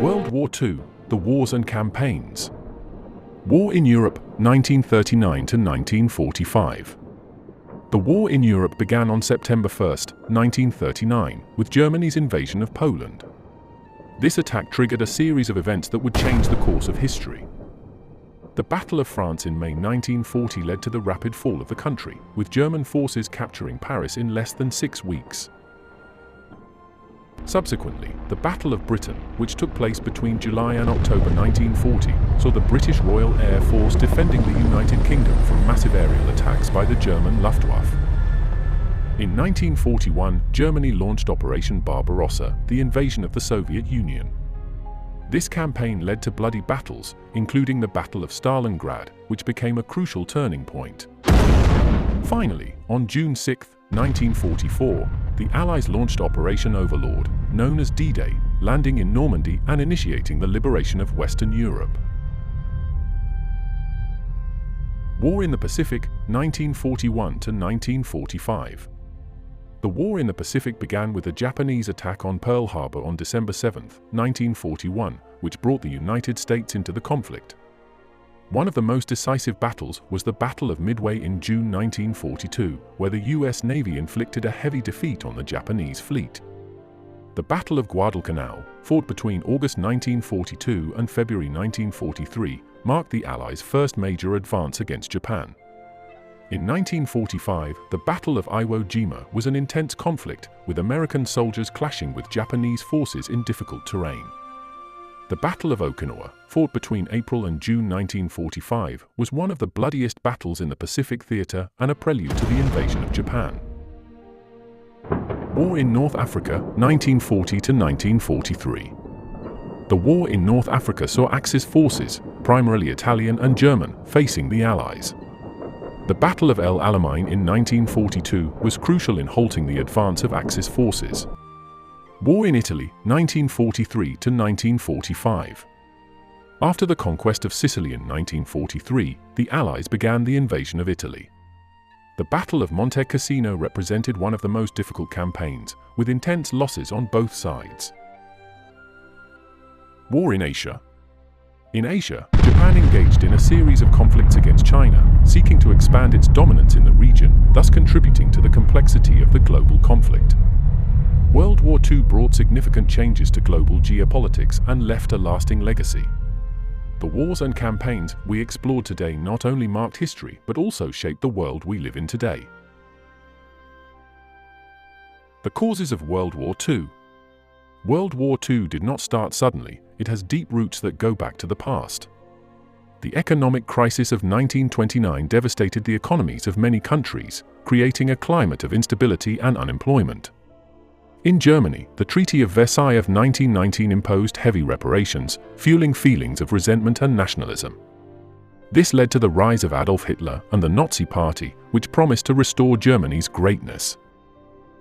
World War II, the wars and campaigns. War in Europe, 1939 to 1945. The war in Europe began on September 1, 1939, with Germany's invasion of Poland. This attack triggered a series of events that would change the course of history. The Battle of France in May 1940 led to the rapid fall of the country, with German forces capturing Paris in less than 6 weeks. Subsequently, the Battle of Britain, which took place between July and October 1940, saw the British Royal Air Force defending the United Kingdom from massive aerial attacks by the German Luftwaffe. In 1941, Germany launched Operation Barbarossa, the invasion of the Soviet Union. This campaign led to bloody battles, including the Battle of Stalingrad, which became a crucial turning point. Finally, on June 6, 1944, the Allies launched Operation Overlord, known as D-Day, landing in Normandy and initiating the liberation of Western Europe. War in the Pacific, 1941 to 1945. The war in the Pacific began with the Japanese attack on Pearl Harbor on December 7, 1941, which brought the United States into the conflict. One of the most decisive battles was the Battle of Midway in June 1942, where the U.S. Navy inflicted a heavy defeat on the Japanese fleet. The Battle of Guadalcanal, fought between August 1942 and February 1943, marked the Allies' first major advance against Japan. In 1945, the Battle of Iwo Jima was an intense conflict, with American soldiers clashing with Japanese forces in difficult terrain. The Battle of Okinawa, fought between April and June 1945, was one of the bloodiest battles in the Pacific theater and a prelude to the invasion of Japan. War in North Africa, 1940 to 1943. The war in North Africa saw Axis forces, primarily Italian and German, facing the Allies. The Battle of El Alamein in 1942 was crucial in halting the advance of Axis forces. War in Italy, 1943 to 1945. After the conquest of Sicily in 1943, the Allies began the invasion of Italy. The Battle of Monte Cassino represented one of the most difficult campaigns, with intense losses on both sides. War in Asia. In Asia, Japan engaged in a series of conflicts against China, seeking to expand its dominance in the region, thus contributing to the complexity of the global conflict. World War II brought significant changes to global geopolitics and left a lasting legacy. The wars and campaigns we explored today not only marked history but also shaped the world we live in today. The causes of World War II. World War II did not start suddenly, it has deep roots that go back to the past. The economic crisis of 1929 devastated the economies of many countries, creating a climate of instability and unemployment. In Germany, the Treaty of Versailles of 1919 imposed heavy reparations, fueling feelings of resentment and nationalism. This led to the rise of Adolf Hitler and the Nazi Party, which promised to restore Germany's greatness.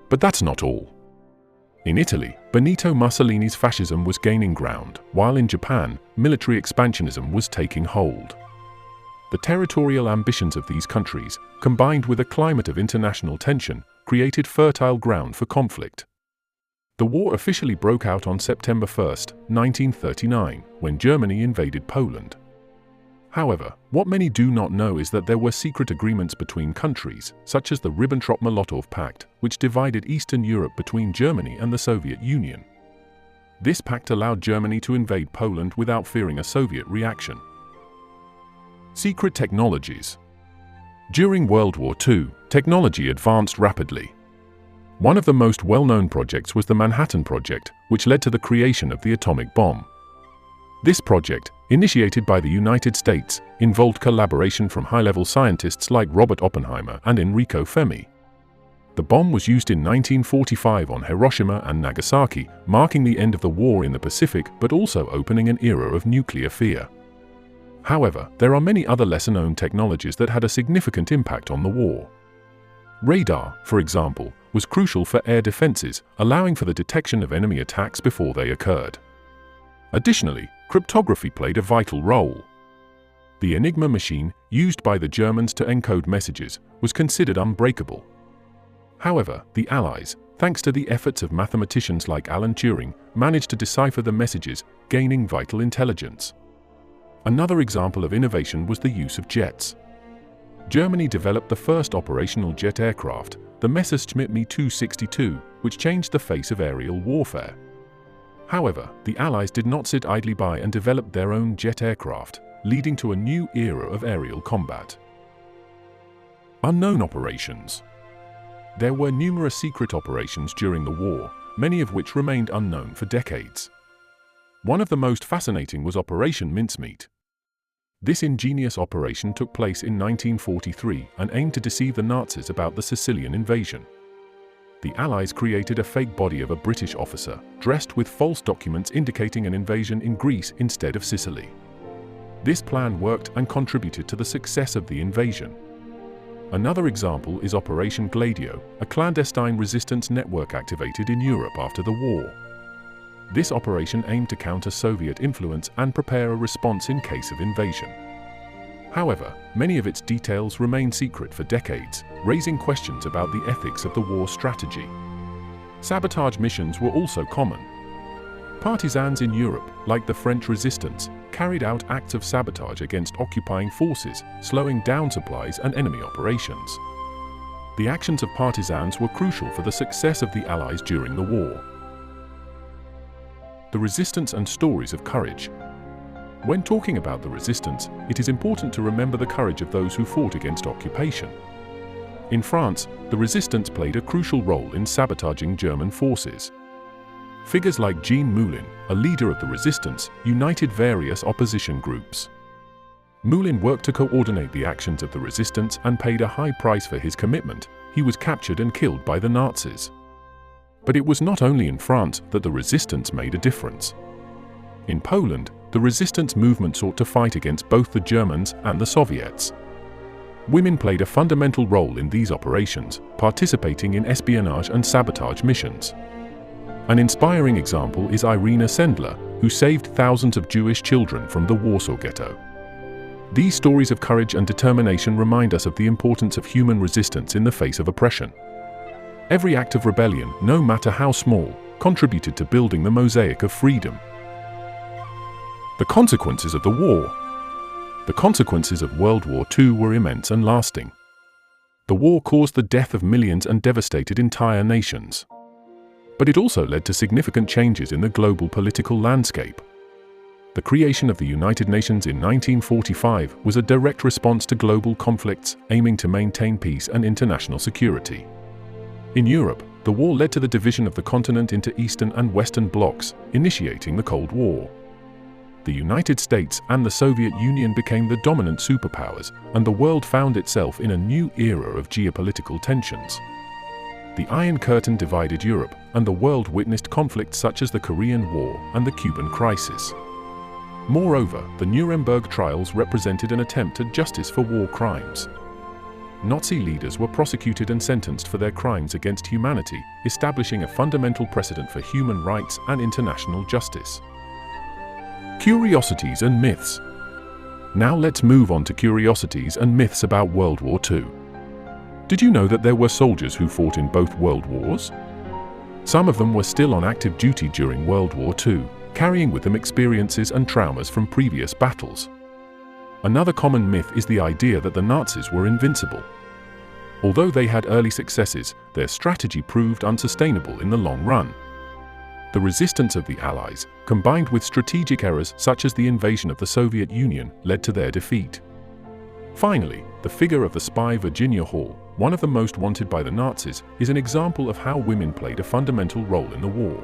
But that's not all. In Italy, Benito Mussolini's fascism was gaining ground, while in Japan, military expansionism was taking hold. The territorial ambitions of these countries, combined with a climate of international tension, created fertile ground for conflict. The war officially broke out on September 1, 1939, when Germany invaded Poland. However, what many do not know is that there were secret agreements between countries, such as the Ribbentrop-Molotov Pact, which divided Eastern Europe between Germany and the Soviet Union. This pact allowed Germany to invade Poland without fearing a Soviet reaction. Secret technologies. During World War II, technology advanced rapidly. One of the most well-known projects was the Manhattan Project, which led to the creation of the atomic bomb. This project, initiated by the United States, involved collaboration from high-level scientists like Robert Oppenheimer and Enrico Fermi. The bomb was used in 1945 on Hiroshima and Nagasaki, marking the end of the war in the Pacific but also opening an era of nuclear fear. However, there are many other lesser-known technologies that had a significant impact on the war. Radar, for example, was crucial for air defenses, allowing for the detection of enemy attacks before they occurred. Additionally, cryptography played a vital role. The Enigma machine, used by the Germans to encode messages, was considered unbreakable. However, the Allies, thanks to the efforts of mathematicians like Alan Turing, managed to decipher the messages, gaining vital intelligence. Another example of innovation was the use of jets. Germany developed the first operational jet aircraft, the Messerschmitt Me 262, which changed the face of aerial warfare. However, the Allies did not sit idly by and developed their own jet aircraft, leading to a new era of aerial combat. Unknown operations. There were numerous secret operations during the war, many of which remained unknown for decades. One of the most fascinating was Operation Mincemeat. This ingenious operation took place in 1943 and aimed to deceive the Nazis about the Sicilian invasion. The Allies created a fake body of a British officer, dressed with false documents indicating an invasion in Greece instead of Sicily. This plan worked and contributed to the success of the invasion. Another example is Operation Gladio, a clandestine resistance network activated in Europe after the war. This operation aimed to counter Soviet influence and prepare a response in case of invasion. However, many of its details remained secret for decades, raising questions about the ethics of the war strategy. Sabotage missions were also common. Partisans in Europe, like the French resistance, carried out acts of sabotage against occupying forces, slowing down supplies and enemy operations. The actions of partisans were crucial for the success of the Allies during the war. The resistance and stories of courage. When talking about the resistance, it is important to remember the courage of those who fought against occupation. In France, the resistance played a crucial role in sabotaging German forces. Figures like Jean Moulin, a leader of the resistance, united various opposition groups. Moulin worked to coordinate the actions of the resistance and paid a high price for his commitment. He was captured and killed by the Nazis. But it was not only in France that the resistance made a difference. In Poland, the resistance movement sought to fight against both the Germans and the Soviets. Women played a fundamental role in these operations, participating in espionage and sabotage missions. An inspiring example is Irina Sendler, who saved thousands of Jewish children from the Warsaw Ghetto. These stories of courage and determination remind us of the importance of human resistance in the face of oppression. Every act of rebellion, no matter how small, contributed to building the mosaic of freedom. The consequences of the war. The consequences of World War II were immense and lasting. The war caused the death of millions and devastated entire nations. But it also led to significant changes in the global political landscape. The creation of the United Nations in 1945 was a direct response to global conflicts, aiming to maintain peace and international security. In Europe, the war led to the division of the continent into Eastern and Western blocs, initiating the Cold War. The United States and the Soviet Union became the dominant superpowers, and the world found itself in a new era of geopolitical tensions. The Iron Curtain divided Europe, and the world witnessed conflicts such as the Korean War and the Cuban Crisis. Moreover, the Nuremberg trials represented an attempt at justice for war crimes. Nazi leaders were prosecuted and sentenced for their crimes against humanity, establishing a fundamental precedent for human rights and international justice. Curiosities and myths. Now let's move on to curiosities and myths about World War II. Did you know that there were soldiers who fought in both World Wars? Some of them were still on active duty during World War II, carrying with them experiences and traumas from previous battles. Another common myth is the idea that the Nazis were invincible. Although they had early successes, their strategy proved unsustainable in the long run. The resistance of the Allies, combined with strategic errors such as the invasion of the Soviet Union, led to their defeat. Finally, the figure of the spy Virginia Hall, one of the most wanted by the Nazis, is an example of how women played a fundamental role in the war.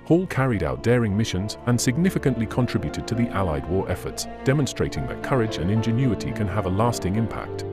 Hall carried out daring missions and significantly contributed to the Allied war efforts, demonstrating that courage and ingenuity can have a lasting impact.